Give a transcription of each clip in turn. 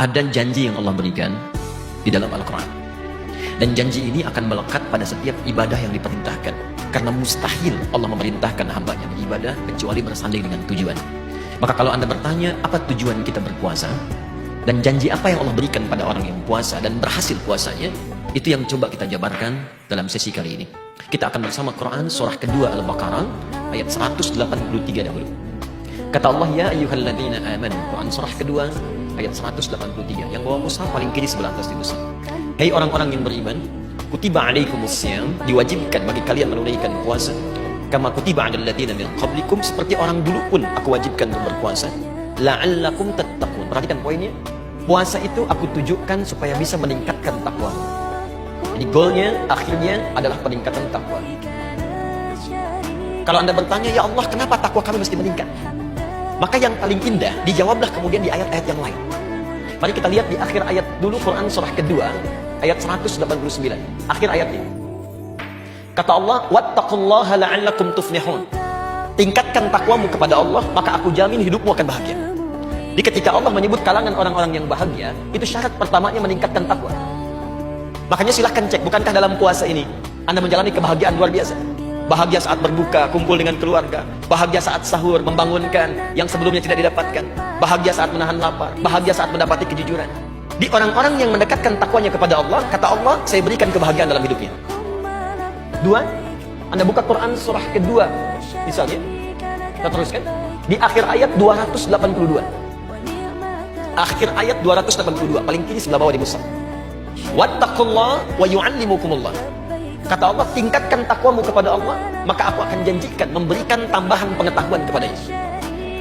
Ada janji yang Allah berikan di dalam Al-Quran. Dan janji ini akan melekat pada setiap ibadah yang diperintahkan. Karena mustahil Allah memerintahkan hambanya beribadah kecuali bersanding dengan tujuan. Maka kalau Anda bertanya, apa tujuan kita berpuasa? Dan janji apa yang Allah berikan pada orang yang puasa dan berhasil puasanya? Itu yang coba kita jabarkan dalam sesi kali ini. Kita akan bersama Quran surah kedua Al-Baqarah ayat 183 dahulu. Kata Allah, ya ayyuhalladzina amanu. Quran surah kedua ayat 183. Yang bawa mushaf paling kiri sebelah atas di mushaf. Hei orang-orang yang beriman, kutiba alaikumussyam, diwajibkan bagi kalian menunaikan puasa. Kama kutiba 'alal ladzina min qablikum, seperti orang dulu pun aku wajibkan untuk berpuasa. La'allakum tattaqun. Perhatikan poinnya. Puasa itu aku tujukan supaya bisa meningkatkan takwa. Jadi goalnya, akhirnya adalah peningkatan takwa. Kalau Anda bertanya, ya Allah, kenapa takwa kami mesti meningkat? Maka yang paling indah dijawablah kemudian di ayat-ayat yang lain. Mari kita lihat di akhir ayat dulu Quran surah kedua ayat 189. Akhir ayatnya. Kata Allah, wattaqullaha la'allakum tuflihun. Tingkatkan takwamu kepada Allah, maka aku jamin hidupmu akan bahagia. Jadi ketika Allah menyebut kalangan orang-orang yang bahagia, itu syarat pertamanya meningkatkan takwa. Makanya silahkan cek, bukankah dalam puasa ini Anda menjalani kebahagiaan luar biasa? Bahagia saat berbuka, kumpul dengan keluarga. Bahagia saat sahur, membangunkan yang sebelumnya tidak didapatkan. Bahagia saat menahan lapar. Bahagia saat mendapati kejujuran. Di orang-orang yang mendekatkan takwanya kepada Allah, kata Allah, saya berikan kebahagiaan dalam hidupnya. Dua, Anda buka Quran surah kedua, misalnya, kita teruskan. Di akhir ayat 282. Akhir ayat 282, paling kiri sebelah bawah di mushaf. Wattaqullah wa yu'allimukumullah. Kata Allah, tingkatkan takwamu kepada Allah, maka aku akan janjikan memberikan tambahan pengetahuan kepadanya.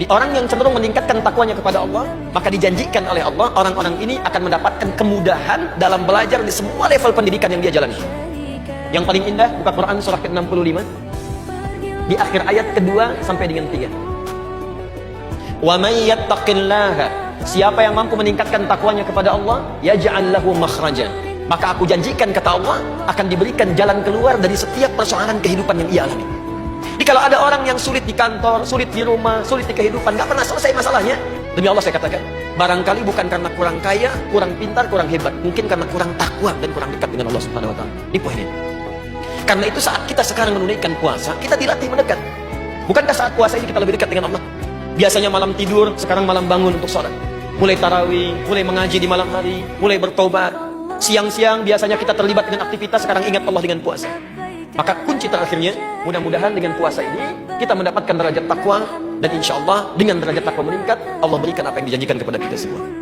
Di orang yang cenderung meningkatkan takwanya kepada Allah, maka dijanjikan oleh Allah, orang-orang ini akan mendapatkan kemudahan dalam belajar di semua level pendidikan yang dia jalani. Yang paling indah, buka Quran surah ke-65, di akhir ayat kedua sampai dengan 3. Wa may yattaqillaha, siapa yang mampu meningkatkan takwanya kepada Allah, yaj'al lahu makhraja, maka aku janjikan, kata Allah, akan diberikan jalan keluar dari setiap persoalan kehidupan yang ia alami. Jadi kalau ada orang yang sulit di kantor, sulit di rumah, sulit di kehidupan, gak pernah selesai masalahnya, demi Allah saya katakan, barangkali bukan karena kurang kaya, kurang pintar, kurang hebat, mungkin karena kurang takwa dan kurang dekat dengan Allah Subhanahu wa Ta'ala. Ini poinnya. Karena itu saat kita sekarang menunaikan puasa, kita dilatih mendekat. Bukankah saat puasa ini kita lebih dekat dengan Allah? Biasanya malam tidur, sekarang malam bangun untuk sholat. Mulai tarawih, mulai mengaji di malam hari, mulai bertobat. Siang-siang biasanya kita terlibat dengan aktivitas, sekarang ingat Allah dengan puasa. Maka kunci terakhirnya, mudah-mudahan dengan puasa ini kita mendapatkan derajat takwa, dan insya Allah dengan derajat takwa meningkat, Allah berikan apa yang dijanjikan kepada kita semua.